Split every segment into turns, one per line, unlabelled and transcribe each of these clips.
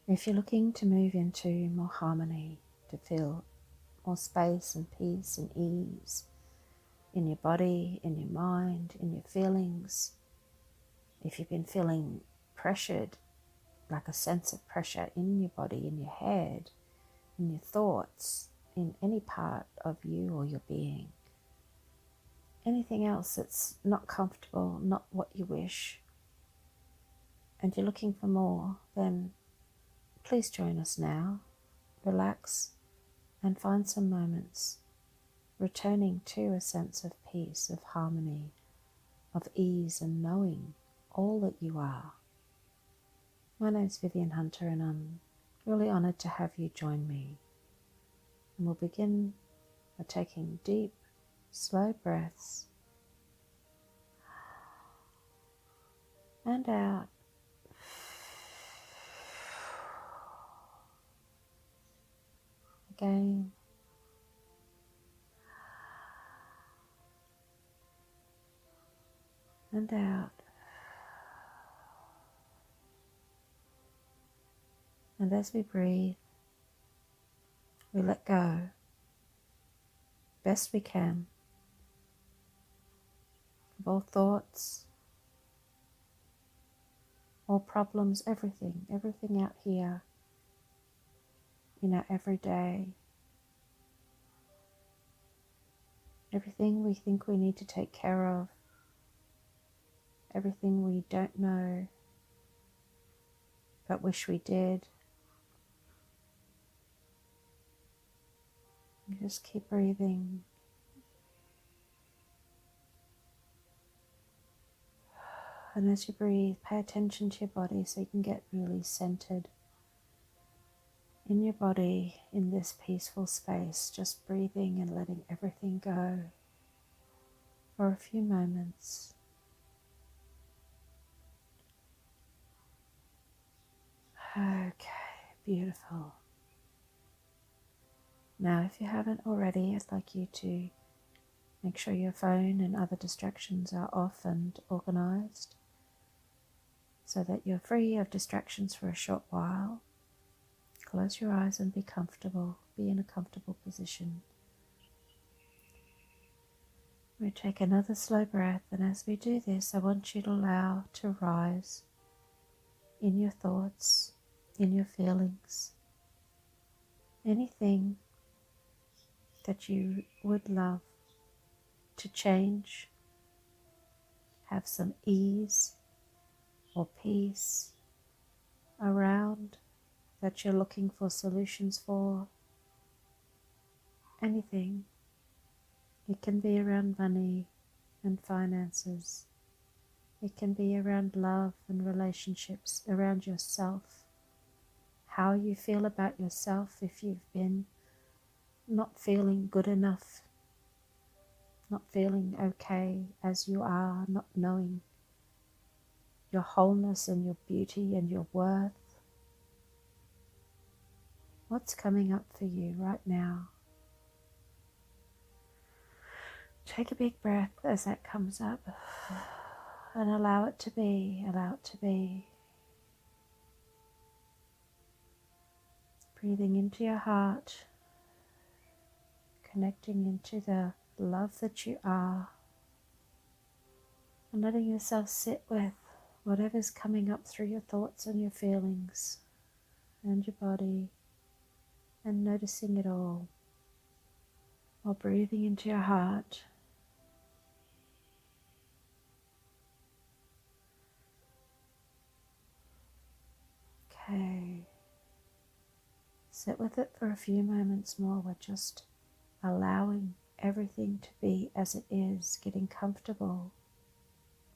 If you're looking to move into more harmony, to feel more space and peace and ease in your body, in your mind, in your feelings, if you've been feeling pressured, like a sense of pressure in your body, in your head, in your thoughts, in any part of you or your being, anything else that's not comfortable, not what you wish, and you're looking for more, then please join us now. Relax and find some moments returning to a sense of peace, of harmony, of ease and knowing all that you are. My name's Vivienne Hunter and I'm really honoured to have you join me. And we'll begin by taking deep, slow breaths and out. Again. And out. And as we breathe, we let go best we can of all thoughts, all problems, everything out here in our everyday, everything we think we need to take care of, everything we don't know but wish we did. Just keep breathing. And as you breathe, pay attention to your body so you can get really centered in your body in this peaceful space, just breathing and letting everything go for a few moments. Okay, beautiful. Now, if you haven't already, I'd like you to make sure your phone and other distractions are off and organized so that you're free of distractions for a short while. Close your eyes and be comfortable. Be in a comfortable position. We take another slow breath, and as we do this, I want you to allow to rise in your thoughts, in your feelings, anything that you would love to change, have some ease or peace around, that you're looking for solutions for, anything. It can be around money and finances. It can be around love and relationships, around yourself, how you feel about yourself if you've been not feeling good enough, not feeling okay as you are, not knowing your wholeness and your beauty and your worth. What's coming up for you right now? Take a big breath as that comes up and allow it to be, Breathing into your heart, connecting into the love that you are, and letting yourself sit with whatever's coming up through your thoughts and your feelings and your body, and noticing it all while breathing into your heart. Okay, sit with it for a few moments more. We're just allowing everything to be as it is, getting comfortable,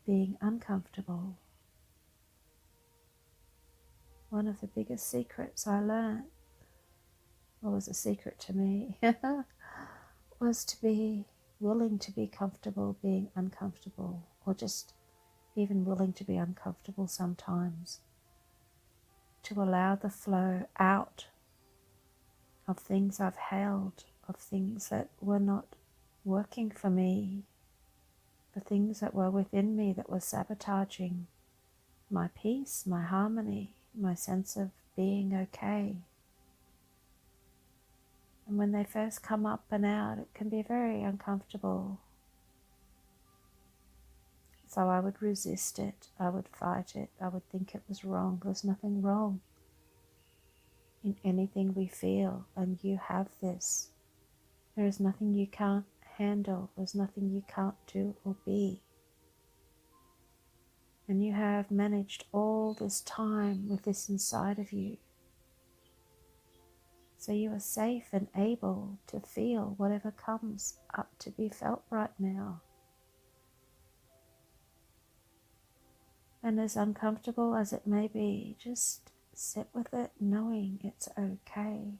being uncomfortable. One of the biggest secrets I learned, or was a secret to me, was to be willing to be comfortable being uncomfortable, or just even willing to be uncomfortable sometimes, to allow the flow out of things I've held, of things that were not working for me, the things that were within me that were sabotaging my peace, my harmony, my sense of being okay. And when they first come up and out, it can be very uncomfortable. So I would resist it, I would fight it, I would think it was wrong. There's nothing wrong in anything we feel, and you have this. There is nothing you can't handle, there's nothing you can't do or be. And you have managed all this time with this inside of you. So you are safe and able to feel whatever comes up to be felt right now. And as uncomfortable as it may be, just sit with it, knowing it's okay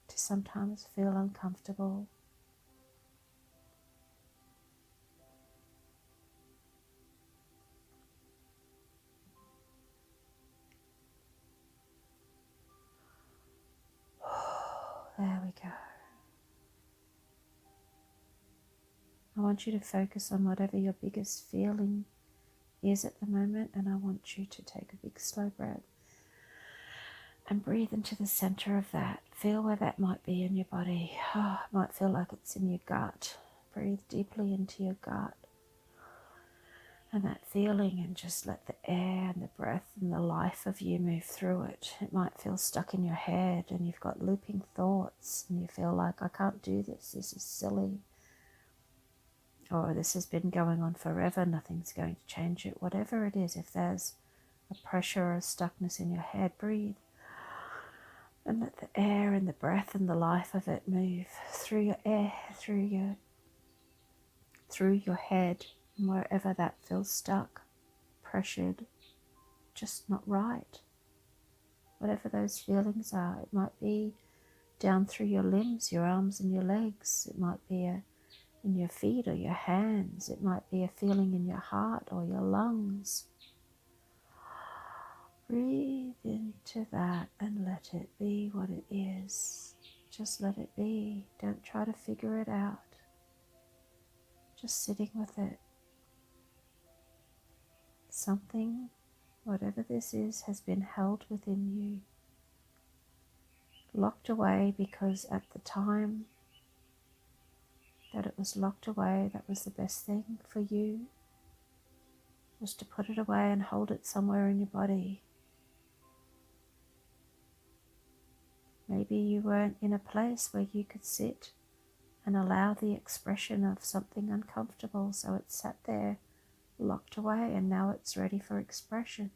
to sometimes feel uncomfortable. There we go. I want you to focus on whatever your biggest feeling is at the moment, and I want you to take a big slow breath and breathe into the center of that. Feel where that might be in your body. It might feel like it's in your gut. Breathe deeply into your gut and that feeling, and just let the air and the breath and the life of you move through it. It might feel stuck in your head and you've got looping thoughts and you feel like, I can't do this, this is silly, or this has been going on forever, nothing's going to change it. Whatever it is, if there's a pressure or a stuckness in your head, breathe and let the air and the breath and the life of it move through your air, through your head, and wherever that feels stuck, pressured, just not right. Whatever those feelings are, it might be down through your limbs, your arms and your legs. It might be in your feet or your hands. It might be a feeling in your heart or your lungs. Breathe into that and let it be what it is. Just let it be. Don't try to figure it out. Just sitting with it. Something, whatever this is, has been held within you, locked away, because at the time that it was locked away, that was the best thing for you, was to put it away and hold it somewhere in your body. Maybe you weren't in a place where you could sit and allow the expression of something uncomfortable, so it sat there locked away, and now it's ready for expression.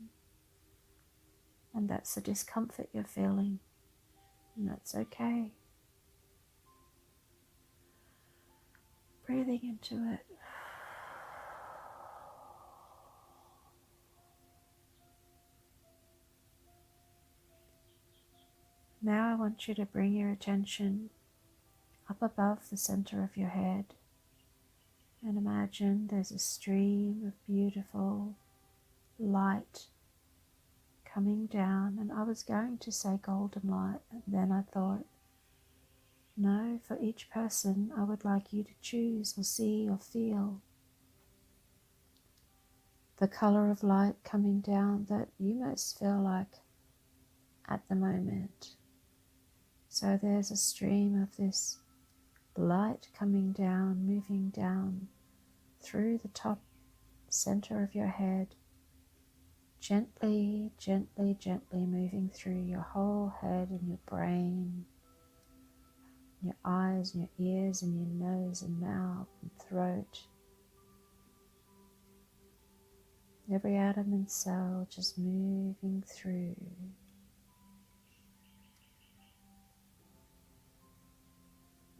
And that's the discomfort you're feeling, and that's okay. Breathing into it. Now I want you to bring your attention up above the center of your head, and imagine there's a stream of beautiful light coming down. And I was going to say golden light, and then I thought, no, for each person I would like you to choose or see or feel the color of light coming down that you most feel like at the moment. So there's a stream of this light coming down, moving down through the top center of your head, gently, gently, gently moving through your whole head and your brain, your eyes and your ears and your nose and mouth and throat. Every atom and cell just moving through.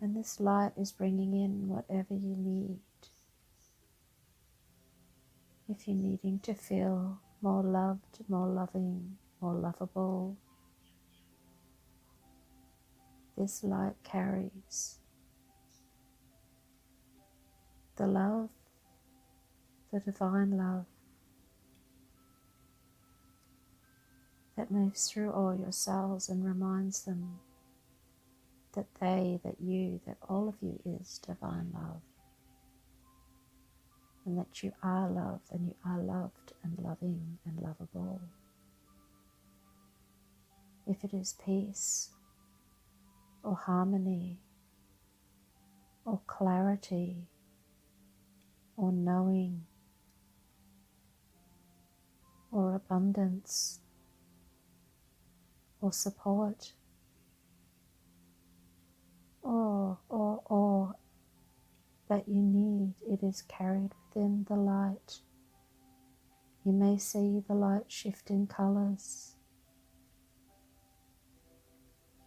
And this light is bringing in whatever you need. If you're needing to feel more loved, more loving, more lovable, this light carries the love, the divine love that moves through all your cells and reminds them that they, that you, that all of you is divine love, and that you are love, and you are loved and loving and lovable. if it is peace or harmony or clarity or knowing or abundance or support or that you need, it is carried within the light. You may see the light shift in colors.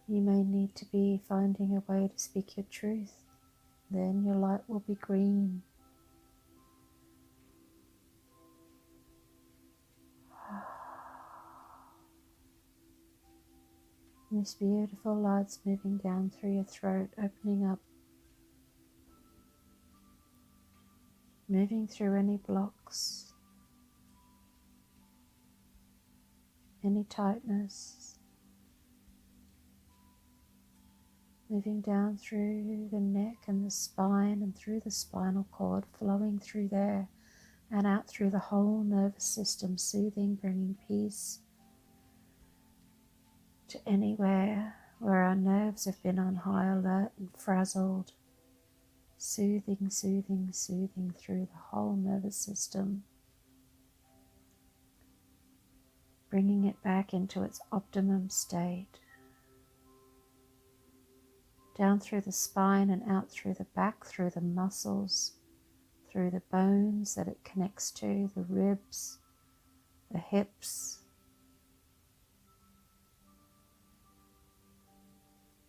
You may need to be finding a way to speak your truth. Then your light will be green. And this beautiful light's moving down through your throat, opening up, moving through any blocks, any tightness, moving down through the neck and the spine and through the spinal cord, flowing through there and out through the whole nervous system, soothing, bringing peace to anywhere where our nerves have been on high alert and frazzled. Soothing, soothing, soothing through the whole nervous system, bringing it back into its optimum state, down through the spine and out through the back, through the muscles, through the bones that it connects to, the ribs, the hips,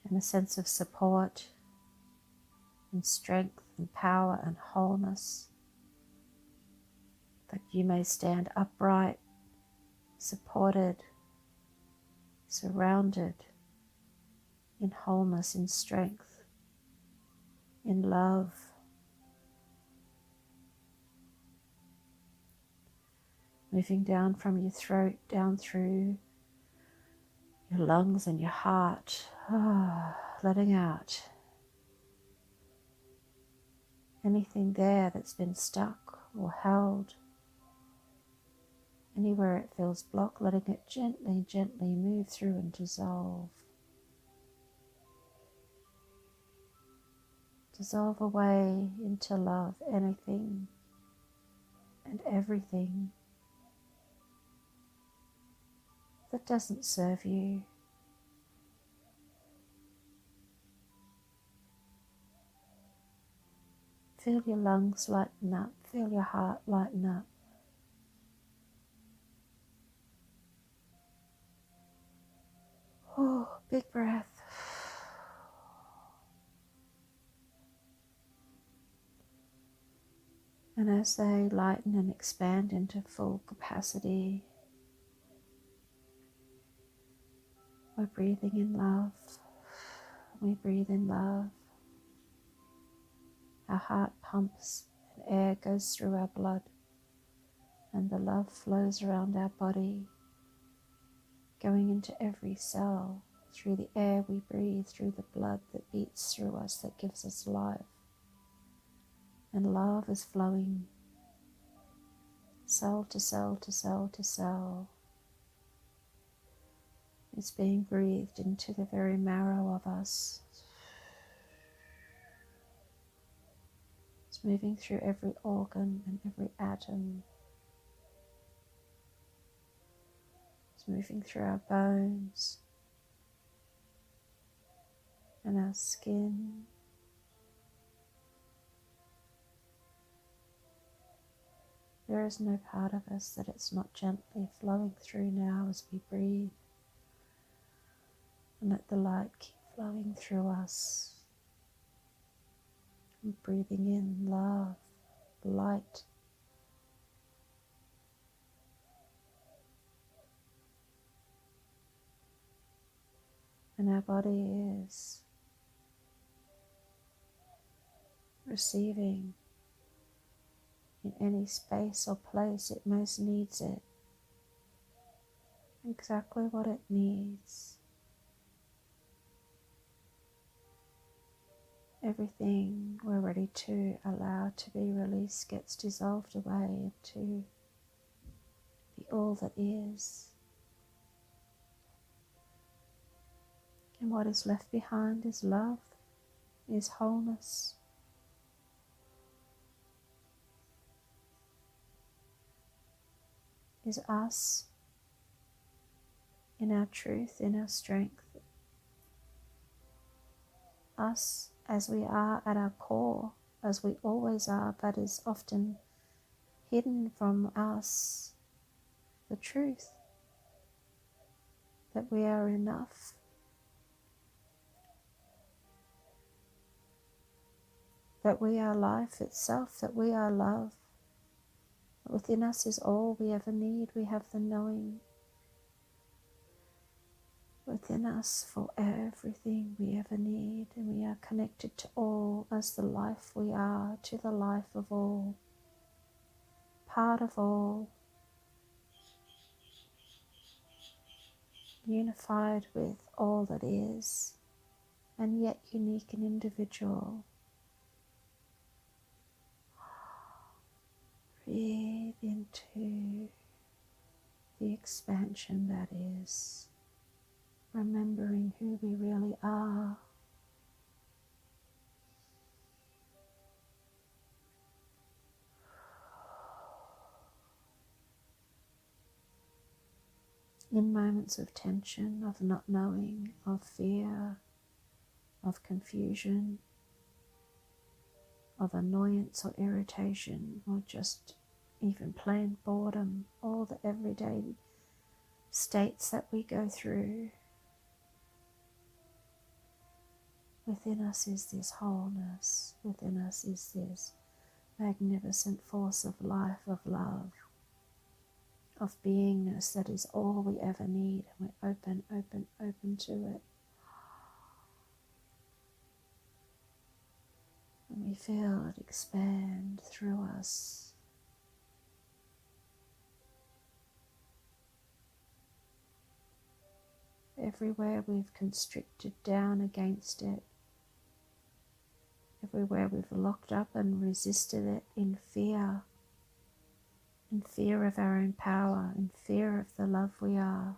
and a sense of support and strength and power and wholeness, that you may stand upright, supported, surrounded in wholeness, in strength, in love. Moving down from your throat, down through your lungs and your heart, letting out anything there that's been stuck or held, anywhere it feels blocked, letting it gently, gently move through and dissolve. Dissolve away into love, anything and everything that doesn't serve you. Feel your lungs lighten up, feel your heart lighten up. Oh, big breath. And as they lighten and expand into full capacity, we're breathing in love. We breathe in love. Our heart pumps and air goes through our blood, and the love flows around our body, going into every cell, through the air we breathe, through the blood that beats through us, that gives us life. And love is flowing cell to cell to cell to cell. It's being breathed into the very marrow of us. It's moving through every organ and every atom. It's moving through our bones and our skin. There is no part of us that it's not gently flowing through now as we breathe. And let the light keep flowing through us. And breathing in love, light. And our body is receiving in any space or place it most needs it, exactly what it needs. Everything we're ready to allow to be released gets dissolved away into the all that is. And what is left behind is love, is wholeness, is us in our truth, in our strength, us as we are at our core, as we always are, but is often hidden from us, the truth that we are enough, that we are life itself, that we are love. Within us is all we ever need. We have the knowing within us for everything we ever need, and we are connected to all as the life we are, to the life of all, part of all, unified with all that is, and yet unique and individual. Breathe into the expansion that is, remembering who we really are. In moments of tension, of not knowing, of fear, of confusion, of annoyance or irritation, or just even plain boredom, all the everyday states that we go through, within us is this wholeness, within us is this magnificent force of life, of love, of beingness that is all we ever need, and we're open, open, open to it. And we feel it expand through us. Everywhere we've constricted down against it, everywhere we've locked up and resisted it in fear of our own power, in fear of the love we are,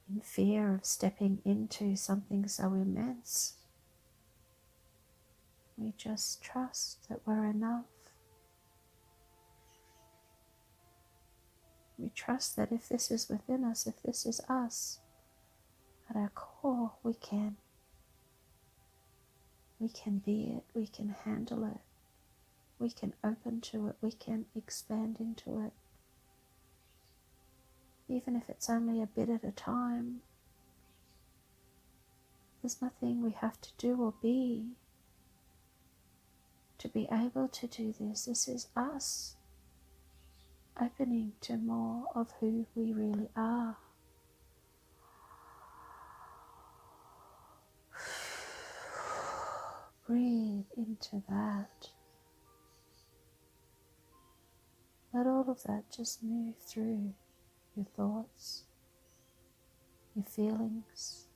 in fear of stepping into something so immense. We just trust that we're enough. We trust that if this is within us, if this is us, at our core, we can be it, we can handle it, we can open to it, we can expand into it. Even if it's only a bit at a time, there's nothing we have to do or be to be able to do this. This is us opening to more of who we really are. Breathe into that. Let all of that just move through your thoughts, your feelings.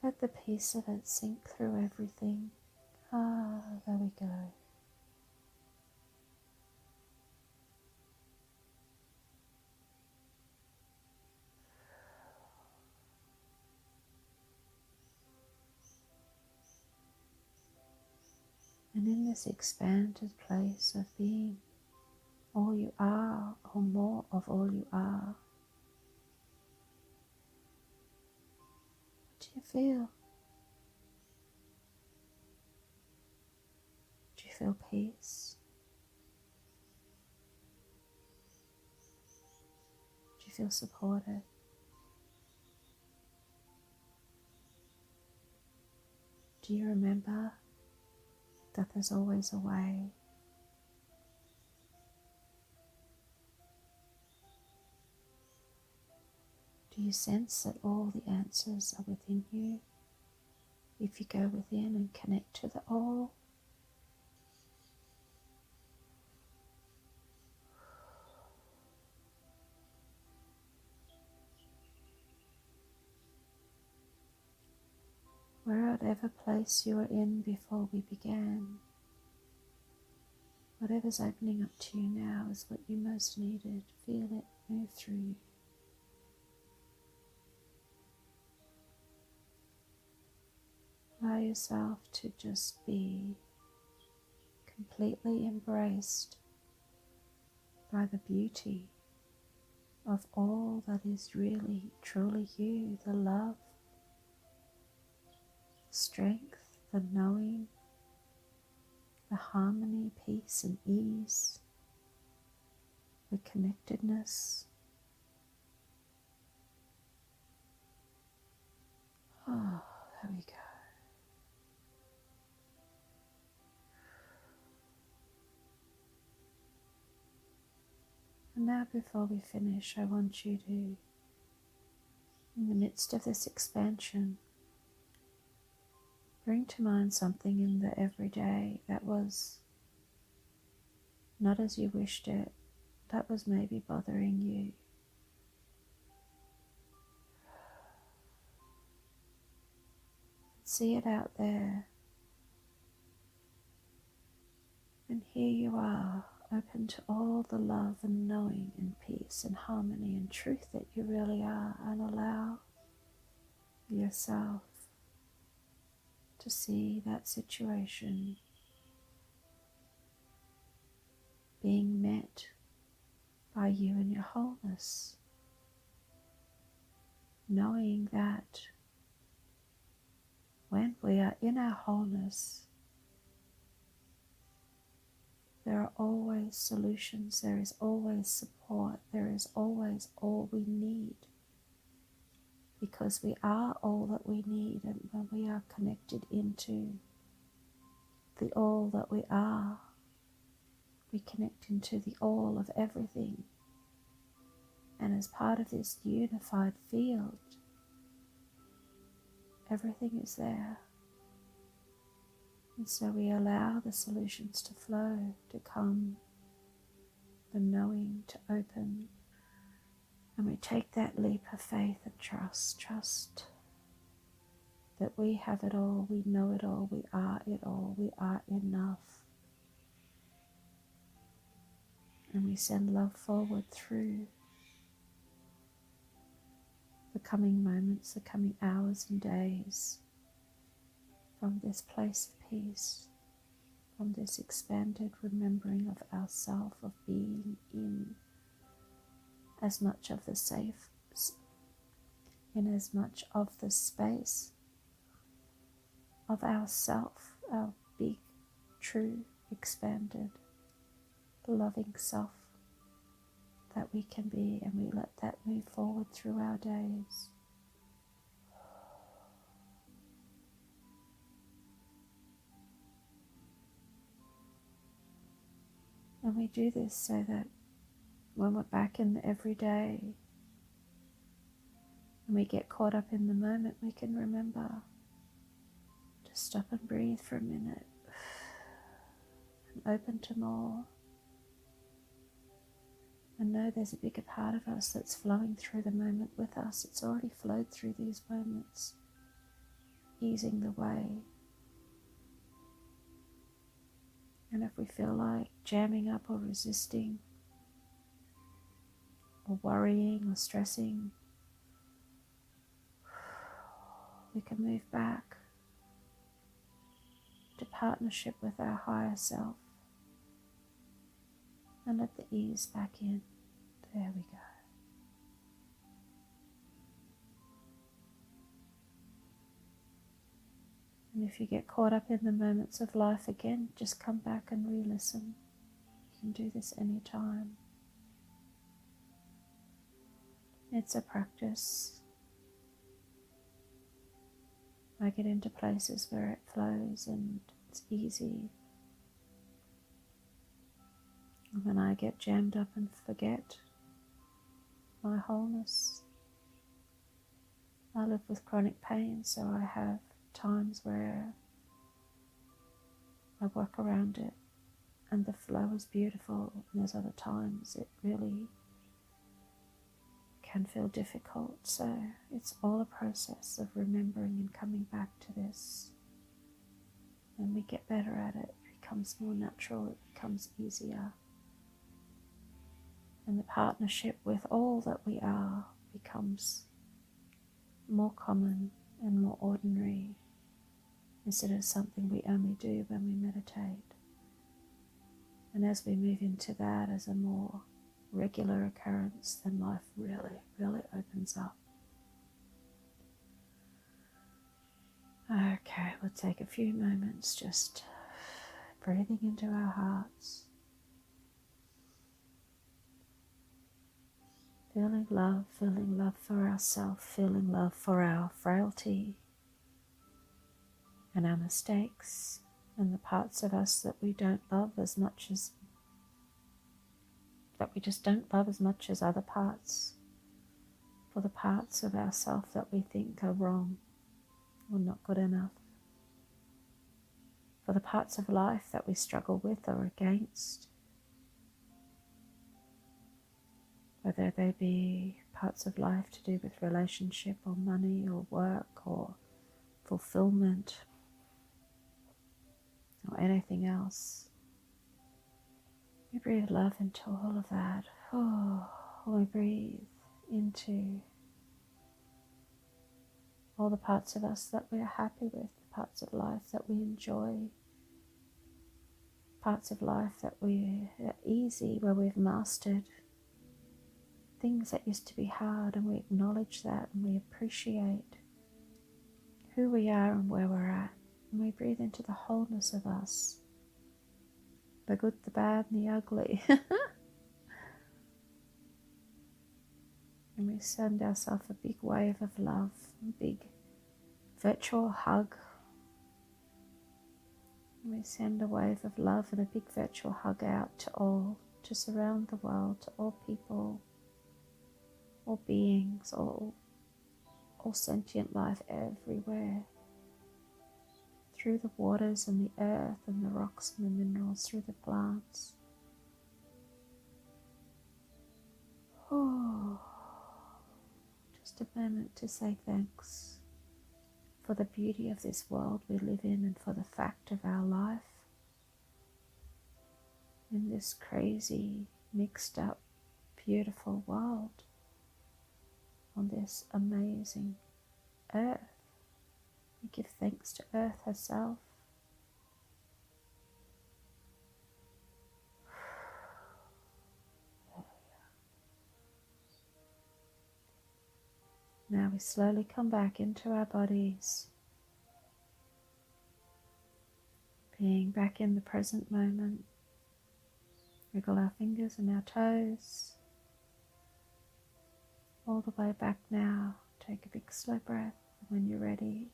Let the peace of it sink through everything. There we go. And in this expanded place of being all you are, or more of all you are, what do you feel? Do you feel peace? Do you feel supported? Do you remember that there's always a way? Do you sense that all the answers are within you? If you go within and connect to the all, wherever place you were in before we began, whatever's opening up to you now is what you most needed. Feel it move through you. Allow yourself to just be completely embraced by the beauty of all that is really, truly you, the love, the strength, the knowing, the harmony, peace and ease, the connectedness. Oh, there we go. And now before we finish, I want you to, in the midst of this expansion, bring to mind something in the everyday that was not as you wished it, that was maybe bothering you. See it out there. And here you are, open to all the love and knowing and peace and harmony and truth that you really are, and allow yourself to see that situation being met by you in your wholeness, knowing that when we are in our wholeness, there are always solutions, there is always support, there is always all we need, because we are all that we need, and when we are connected into the all that we are, we connect into the all of everything, and as part of this unified field, everything is there. And so we allow the solutions to flow, to come, the knowing to open, and we take that leap of faith and trust that we have it all, we know it all, we are it all, we are enough. And we send love forward through the coming moments, the coming hours and days, from this place of peace, from this expanded remembering of ourself, of being in as much of the safe, in as much of the space of ourself, our big, true, expanded, loving self that we can be, and we let that move forward through our days. And we do this so that when we're back in the everyday and we get caught up in the moment, we can remember to stop and breathe for a minute and open to more, and know there's a bigger part of us that's flowing through the moment with us. It's already flowed through these moments, easing the way. And if we feel like jamming up or resisting or worrying or stressing, we can move back to partnership with our higher self and let the ease back in. There we go. And if you get caught up in the moments of life again, just come back and re-listen. You can do this anytime. It's a practice. I get into places where it flows and it's easy. And when I get jammed up and forget my wholeness, I live with chronic pain, so I have times where I work around it and the flow is beautiful, and there's other times it really can feel difficult. So it's all a process of remembering and coming back to this. When we get better at it, it becomes more natural, it becomes easier, and the partnership with all that we are becomes more common and more ordinary. instead of something we only do when we meditate. And as we move into that as a more regular occurrence, then life really, really opens up. Okay, we'll take a few moments just breathing into our hearts. Feeling love for ourselves, feeling love for our frailty and our mistakes and the parts of us that we don't love as much as, that we just don't love as much as other parts, for the parts of ourselves that we think are wrong or not good enough, for the parts of life that we struggle with or against, whether they be parts of life to do with relationship or money or work or fulfillment or anything else. We breathe love into all of that. We breathe into all the parts of us that we're happy with, the parts of life that we enjoy, parts of life that are easy, where we've mastered things that used to be hard, and we acknowledge that and we appreciate who we are and where we're at. And we breathe into the wholeness of us, the good, the bad, and the ugly. And we send ourselves a big wave of love, a big virtual hug. And we send a wave of love and a big virtual hug out to all, to surround the world, to all people, all beings, all sentient life everywhere, through the waters and the earth and the rocks and the minerals, through the plants. Just a moment to say thanks for the beauty of this world we live in and for the fact of our life in this crazy, mixed up, beautiful world, on this amazing earth. We give thanks to Earth herself. Now we slowly come back into our bodies, being back in the present moment. Wiggle our fingers and our toes, all the way back now. Take a big slow breath, and when you're ready,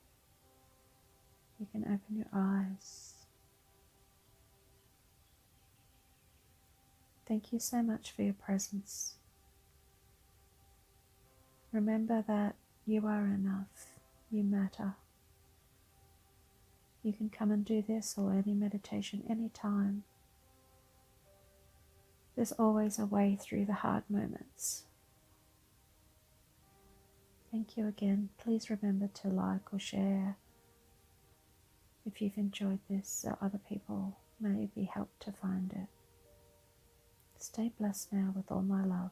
you can open your eyes. Thank you so much for your presence. Remember that you are enough, you matter. You can come and do this or any meditation anytime. There's always a way through the hard moments. Thank you again. Please remember to like or share if you've enjoyed this, so other people may be helped to find it. Stay blessed now with all my love.